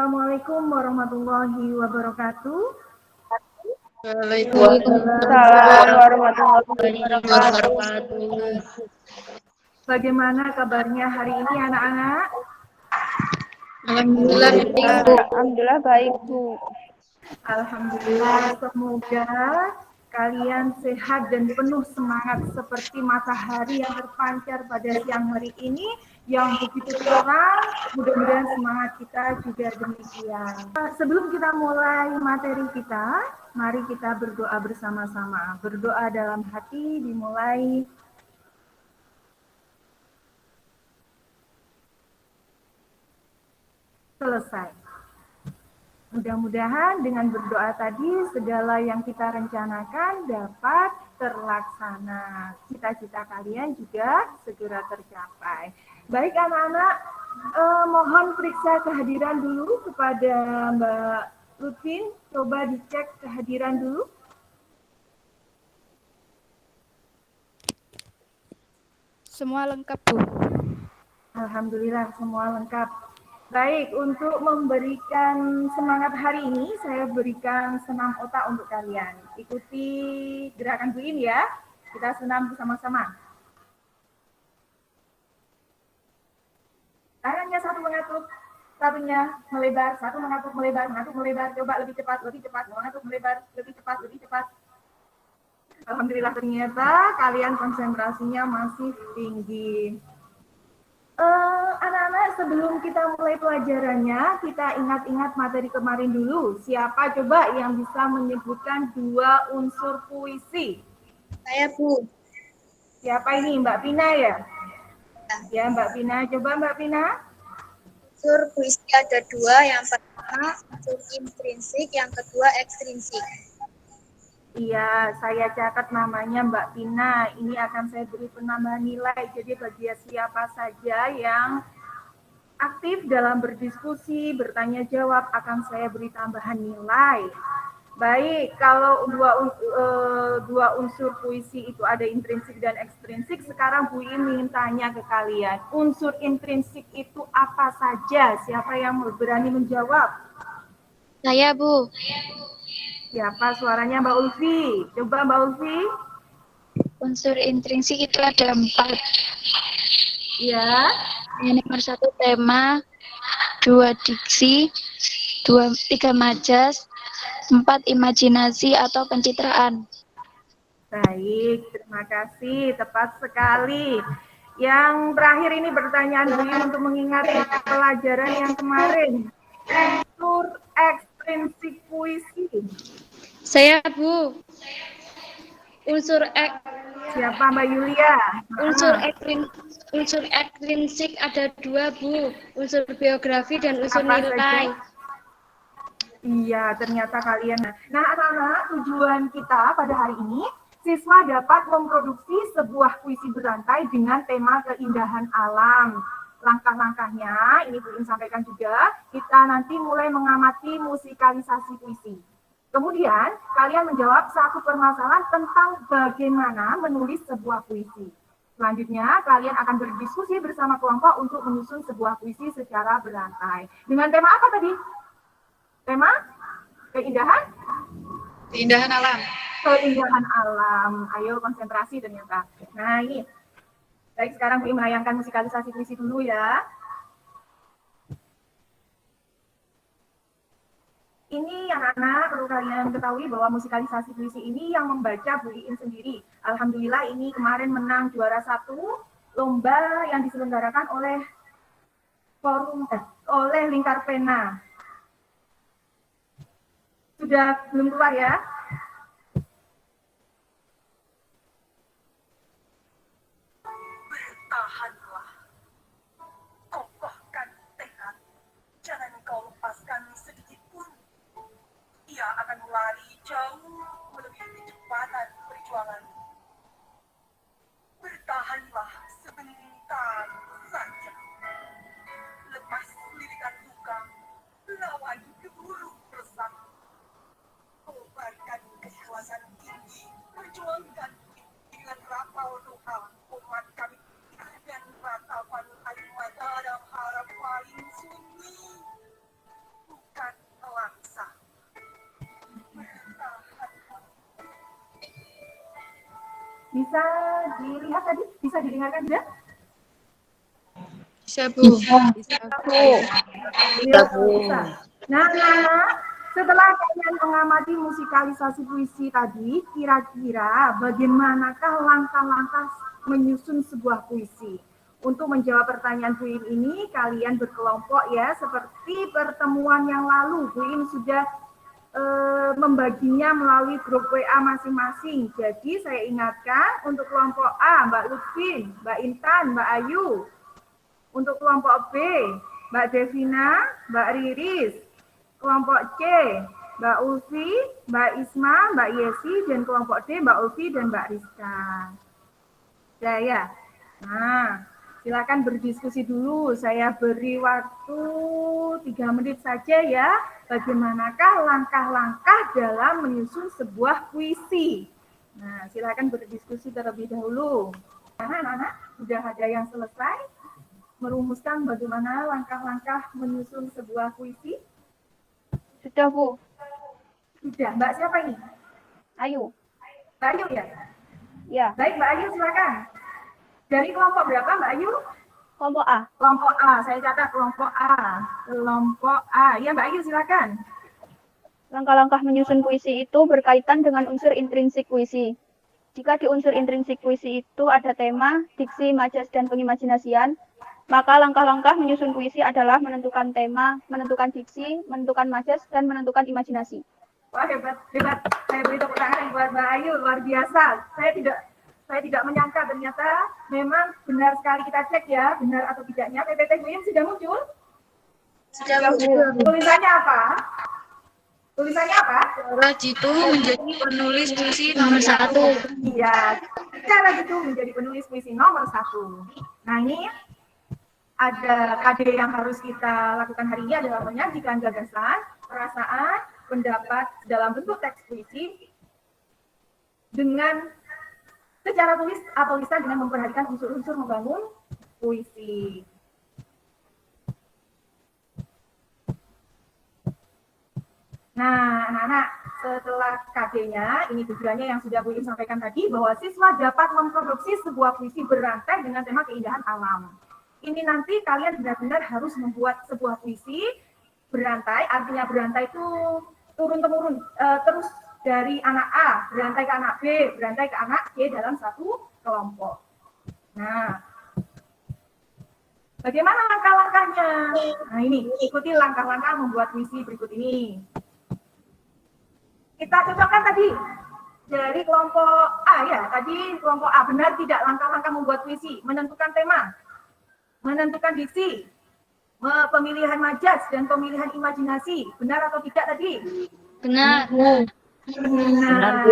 Assalamualaikum warahmatullahi wabarakatuh. Waalaikumsalam warahmatullahi wabarakatuh. Bagaimana kabarnya hari ini anak-anak? Alhamdulillah baik, Bu. Alhamdulillah baik, Bu. Alhamdulillah, semoga kalian sehat dan penuh semangat seperti matahari yang terpancar pada siang hari ini yang begitu terang. Mudah-mudahan semangat kita juga demikian. Sebelum kita mulai materi kita, mari kita berdoa bersama-sama. Berdoa dalam hati dimulai. Selesai. Mudah-mudahan dengan berdoa tadi segala yang kita rencanakan dapat terlaksana. Cita-cita kalian juga segera tercapai. Baik anak-anak, mohon periksa kehadiran dulu kepada Mbak Lutfin. Coba dicek kehadiran dulu. Semua lengkap, Bu. Alhamdulillah semua lengkap. Baik, untuk memberikan semangat hari ini, saya berikan senam otak untuk kalian. Ikuti gerakan Bu ini ya. Kita senam bersama-sama. Tangannya satu mengatup, satunya melebar, satu mengatup melebar, mengatup melebar. Coba lebih cepat, mengatup melebar, lebih cepat. Alhamdulillah ternyata kalian konsentrasinya masih tinggi. Anak-anak, sebelum kita mulai pelajarannya, kita ingat-ingat materi kemarin dulu. Siapa coba yang bisa menyebutkan dua unsur puisi? Saya, Bu. Siapa ini? Mbak Pina ya? Ya, Mbak Pina. Coba Mbak Pina. Unsur puisi ada dua. Yang pertama unsur intrinsik, yang kedua ekstrinsik. Iya, saya catat namanya Mbak Pina. Ini akan saya beri penambahan nilai. Jadi bagi siapa saja yang aktif dalam berdiskusi, bertanya jawab, akan saya beri tambahan nilai. Baik, kalau dua unsur puisi itu ada intrinsik dan ekstrinsik, sekarang Bu ingin tanya ke kalian, unsur intrinsik itu apa saja? Siapa yang berani menjawab? Saya, Bu. Siapa suaranya Mbak Ulfi? Coba Mbak Ulfi. Unsur intrinsik itu ada 4. Ya. Yang nomor 1 tema, 2 diksi, 3 majas, 4 imajinasi atau pencitraan. Baik, terima kasih. Tepat sekali. Yang terakhir ini pertanyaan Bu untuk mengingat pelajaran yang kemarin. Unsur ekstrinsik puisi. Saya, Bu. Siapa Mbak Yulia? Unsur ekstrinsik ada 2, Bu. Unsur biografi dan unsur Apa nilai. saja? Iya, ternyata kalian. Nah, anak-anak, tujuan kita pada hari ini, siswa dapat memproduksi sebuah puisi berantai dengan tema keindahan alam. Langkah-langkahnya, ini Bu sampaikan juga, kita nanti mulai mengamati musikalisasi puisi. Kemudian, kalian menjawab satu permasalahan tentang bagaimana menulis sebuah puisi. Selanjutnya, kalian akan berdiskusi bersama kelompok untuk menyusun sebuah puisi secara berantai. Dengan tema apa tadi? Tema keindahan? Keindahan alam. Keindahan alam. Ayo konsentrasi ternyata. Nah ini. Baik, sekarang Bu melayangkan musikalisasi puisi dulu ya. Ini anak-anak perlu kalian ketahui bahwa musikalisasi puisi ini yang membaca Bu Iin sendiri. Alhamdulillah ini kemarin menang juara 1 lomba yang diselenggarakan oleh oleh Lingkar Pena. Sudah belum keluar ya? Bertahanlah, kokohkan tekad, jangan kau lepaskan sedikit pun. Ia akan melari jauh melebihi kecepatan perjuangan. Bertahanlah sebentar saja. Lepas lirikan duka, lawan gemuruh resah. Kobarkan Bisa dilihat tadi? Bisa didengarkan juga? Bisa, Bu. Bisa. Nah, setelah kalian mengamati musikalisasi puisi tadi, kira-kira bagaimanakah langkah-langkah menyusun sebuah puisi? Untuk menjawab pertanyaan Bu Im ini, kalian berkelompok ya, seperti pertemuan yang lalu. Bu Im sudah membaginya melalui grup WA masing-masing. Jadi saya ingatkan untuk kelompok A, Mbak Lutfi, Mbak Intan, Mbak Ayu. Untuk kelompok B, Mbak Devina, Mbak Riris. Kelompok C, Mbak Ulfi, Mbak Isma, Mbak Yesi, dan kelompok D, Mbak Ulfi dan Mbak Rizka. Ya. Nah, silakan berdiskusi dulu. Saya beri waktu 3 menit saja ya. Bagaimanakah langkah-langkah dalam menyusun sebuah puisi? Nah, silakan berdiskusi terlebih dahulu. Anak-anak, sudah ada yang selesai merumuskan bagaimana langkah-langkah menyusun sebuah puisi? Sudah, Bu. Sudah. Mbak siapa ini? Ayo. Mbak Ayu ya? Ya, Baik, Mbak Ayu silakan. Dari kelompok berapa, Mbak Ayu? kelompok A. Kelompok A, saya catat kelompok A. Kelompok A. Ya, Mbak Ayu silakan. Langkah-langkah menyusun puisi itu berkaitan dengan unsur intrinsik puisi. Jika di unsur intrinsik puisi itu ada tema, diksi, majas, dan pengimajinasian, maka langkah-langkah menyusun puisi adalah menentukan tema, menentukan diksi, menentukan majas, dan menentukan imajinasi. Wah, hebat. Saya beri tepuk tangan buat Mbak Ayu, luar biasa. Saya tidak menyangka ternyata memang benar sekali kita cek ya, benar atau tidaknya PPT Bu Im sudah muncul? Sudah muncul. Tulisannya apa? Cara Jitu menjadi penulis puisi nomor 1. Iya, cara gitu menjadi penulis puisi nomor 1. Nah, ini ada KD yang harus kita lakukan hari ini adalah menyajikan gagasan, perasaan, pendapat dalam bentuk teks puisi dengan secara tulis atau lisan dengan memperhatikan unsur-unsur membangun puisi. Nah, anak-anak, setelah KD-nya, ini tujuannya yang sudah Bu Im sampaikan tadi, bahwa siswa dapat memproduksi sebuah puisi berantai dengan tema keindahan alam. Ini nanti kalian benar-benar harus membuat sebuah puisi berantai, artinya berantai itu turun-temurun, terus dari anak A, berantai ke anak B, berantai ke anak C dalam satu kelompok. Nah, bagaimana langkah-langkahnya? Nah, ini, ikuti langkah-langkah membuat puisi berikut ini. Kita cocokkan tadi dari kelompok A ya, tadi kelompok A benar tidak langkah-langkah membuat puisi, menentukan tema, menentukan diksi, pemilihan majas dan pemilihan imajinasi, benar atau tidak tadi? Benar. Benar.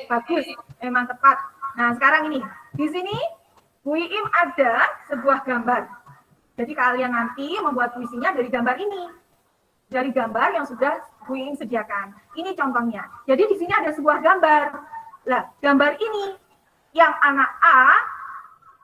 Bagus, memang tepat. Nah, sekarang ini, di sini Bu Im ada sebuah gambar. Jadi kalian nanti membuat puisinya dari gambar ini. Dari gambar yang sudah Bu Im sediakan. Ini contohnya. Jadi di sini ada sebuah gambar. Nah, gambar ini yang anak A,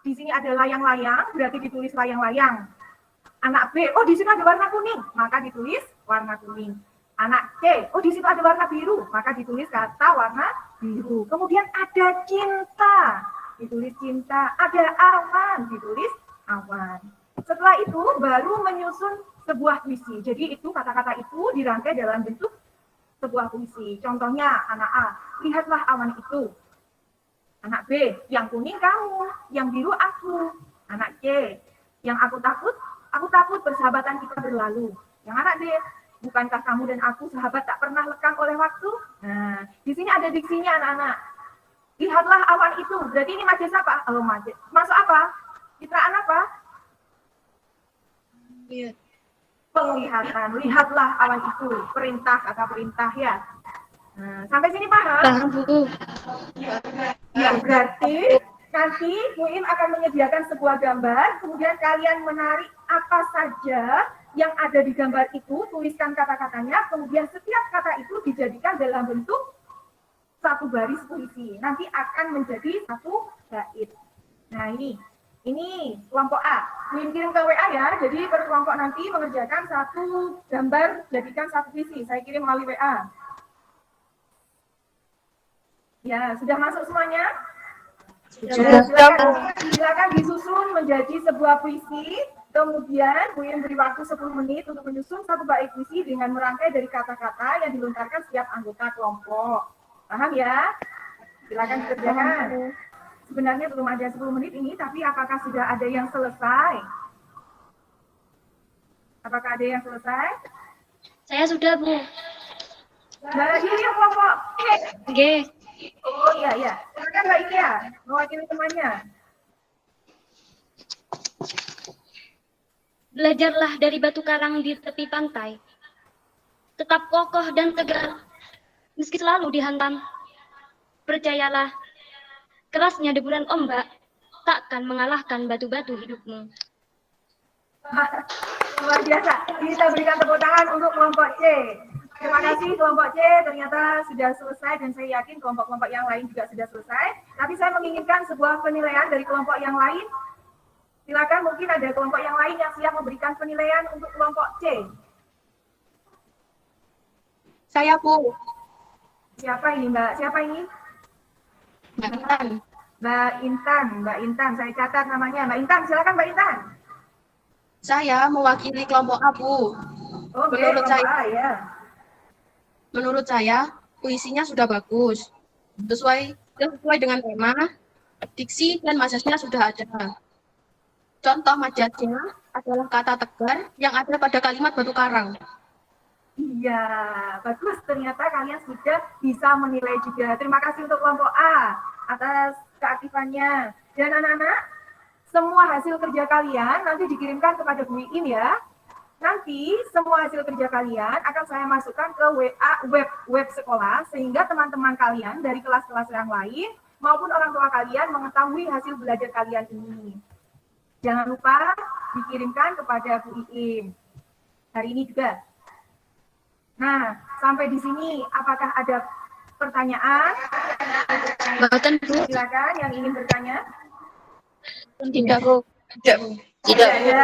di sini ada layang-layang, berarti ditulis layang-layang. Anak B, oh di sini ada warna kuning, maka ditulis warna kuning. Anak C, oh di situ ada warna biru, maka ditulis kata warna biru. Kemudian ada cinta, ditulis cinta. Ada awan, ditulis awan. Setelah itu baru menyusun sebuah puisi. Jadi itu kata-kata itu dirangkai dalam bentuk sebuah puisi. Contohnya anak A, lihatlah awan itu. Anak B, yang kuning kamu, yang biru aku. Anak C, yang aku takut persahabatan kita berlalu. Yang anak D, bukankah kamu dan aku sahabat tak pernah lekang oleh waktu? Nah, di sini ada diksinya anak-anak. Lihatlah awan itu. Berarti ini majas apa? Oh, majas. Masuk apa? Citraan apa? Iya. Penglihatan. Lihatlah awan itu. Perintah, kata perintah ya. Nah, sampai sini paham? Paham, Bu. Ya, berarti nanti Bu Im akan menyediakan sebuah gambar, kemudian kalian menarik apa saja yang ada di gambar itu, tuliskan kata-katanya, kemudian setiap kata itu dijadikan dalam bentuk satu baris puisi. Nanti akan menjadi satu bait. Nah, ini kelompok A. Bu Im kirim ke WA ya, jadi per kelompok nanti mengerjakan satu gambar, jadikan satu puisi. Saya kirim melalui WA. Ya, sudah masuk semuanya? Ya, silakan disusun menjadi sebuah puisi. Kemudian Bu Im beri waktu 10 menit untuk menyusun satu bait puisi dengan merangkai dari kata-kata yang dilontarkan setiap anggota kelompok. Paham ya? Silakan dikerjakan. Sebenarnya belum ada 10 menit ini, tapi apakah sudah ada yang selesai? Apakah ada yang selesai? Saya sudah, Bu. Mbak Yulia kelompok C. G. Oh iya. Silakan Mbak Yulia, mewakili temannya. Belajarlah dari batu karang di tepi pantai. Tetap kokoh dan tegar, meski selalu dihantam. Percayalah, kerasnya deburan ombak takkan mengalahkan batu-batu hidupmu. Luar biasa. Kita berikan tepuk tangan untuk kelompok C. Terima kasih kelompok C, ternyata sudah selesai dan saya yakin kelompok-kelompok yang lain juga sudah selesai. Tapi saya menginginkan sebuah penilaian dari kelompok yang lain. Silakan, mungkin ada kelompok yang lain yang siap memberikan penilaian untuk kelompok C. Saya, Bu. Siapa ini, Mbak? Siapa ini? Mbak Intan. Mbak Intan. Saya catat namanya. Mbak Intan, silakan Mbak Intan. Saya mewakili kelompok A, Bu. Oh, Menurut kelompok saya, A, ya. menurut saya puisinya sudah bagus. Sesuai dengan tema, diksi dan majasnya sudah ada. Contoh majasnya adalah kata tegar yang ada pada kalimat batu karang. Iya, bagus. Ternyata kalian sudah bisa menilai juga. Terima kasih untuk kelompok A atas keaktifannya. Dan anak-anak, semua hasil kerja kalian nanti dikirimkan kepada Bu Iin ya. Nanti semua hasil kerja kalian akan saya masukkan ke WA web sekolah sehingga teman-teman kalian dari kelas-kelas yang lain maupun orang tua kalian mengetahui hasil belajar kalian ini. Jangan lupa dikirimkan kepada Bu Iin hari ini juga. Nah, sampai di sini apakah ada pertanyaan? Bahkan, Bu. Silakan yang ingin bertanya. Tidak, Bu. Tidak ada.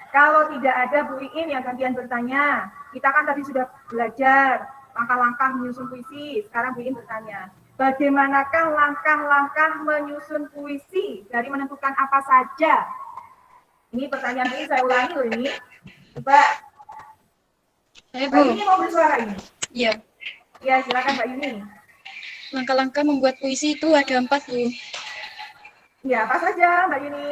Kalau tidak ada Bu Iin yang gantian bertanya. Kita kan tadi sudah belajar langkah-langkah menyusun puisi. Sekarang Bu Iin bertanya. Bagaimanakah langkah-langkah menyusun puisi? Dari menentukan apa saja? Ini pertanyaan ini saya ulangi loh ini. Coba. Mbak Yuni mau bersuara ini? Iya. Ya, silakan Mbak Yuni. Langkah-langkah membuat puisi itu ada 4, Bu. Ya, apa saja Mbak Yuni?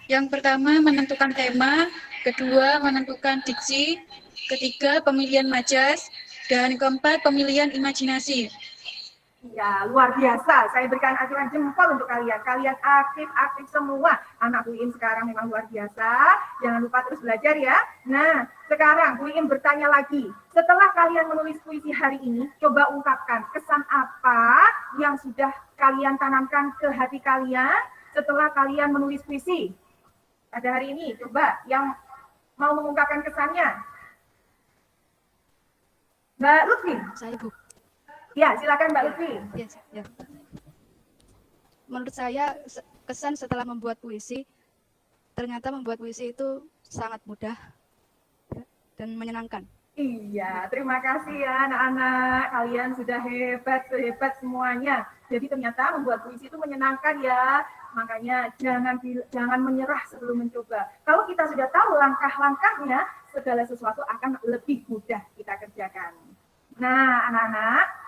Yang pertama menentukan tema, kedua menentukan diksi, ketiga pemilihan majas, dan keempat pemilihan imajinasi. Ya, luar biasa. Saya berikan acungan jempol untuk kalian. Kalian aktif semua. Anak Bu Iin sekarang memang luar biasa. Jangan lupa terus belajar ya. Nah, sekarang Bu Iin bertanya lagi. Setelah kalian menulis puisi hari ini, coba ungkapkan kesan apa yang sudah kalian tanamkan ke hati kalian setelah kalian menulis puisi. Pada hari ini, coba yang mau mengungkapkan kesannya. Mbak Lutfi. Saya, Bu. Ya, silakan Mbak Lutfi. Ya. Menurut saya kesan setelah membuat puisi, ternyata membuat puisi itu sangat mudah dan menyenangkan. Iya, terima kasih ya anak-anak. Kalian sudah hebat semuanya. Jadi ternyata membuat puisi itu menyenangkan ya. Makanya jangan menyerah sebelum mencoba. Kalau kita sudah tahu langkah-langkahnya, segala sesuatu akan lebih mudah kita kerjakan. Nah, anak-anak,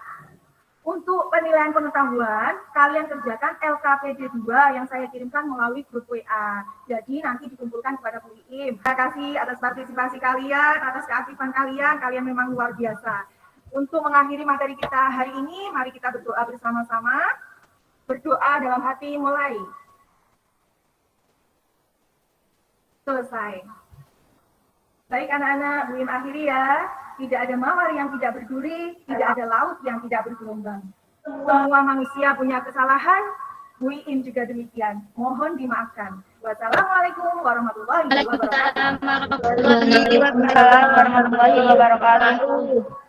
untuk penilaian pengetahuan, kalian kerjakan LKPD 2 yang saya kirimkan melalui grup WA. Jadi nanti dikumpulkan kepada Bu Iim. Terima kasih atas partisipasi kalian, atas keaktifan kalian. Kalian memang luar biasa. Untuk mengakhiri materi kita hari ini, mari kita berdoa bersama-sama. Berdoa dalam hati mulai. Selesai. Baik anak-anak, Bu Iim akhiri ya. Tidak ada mawar yang tidak berduri, tidak ada laut yang tidak bergelombang. Semua manusia punya kesalahan, Bu Iim juga demikian. Mohon dimaafkan. Wassalamualaikum warahmatullahi wabarakatuh. Waalaikumsalam warahmatullahi wabarakatuh. Waalaikumsalam warahmatullahi wabarakatuh.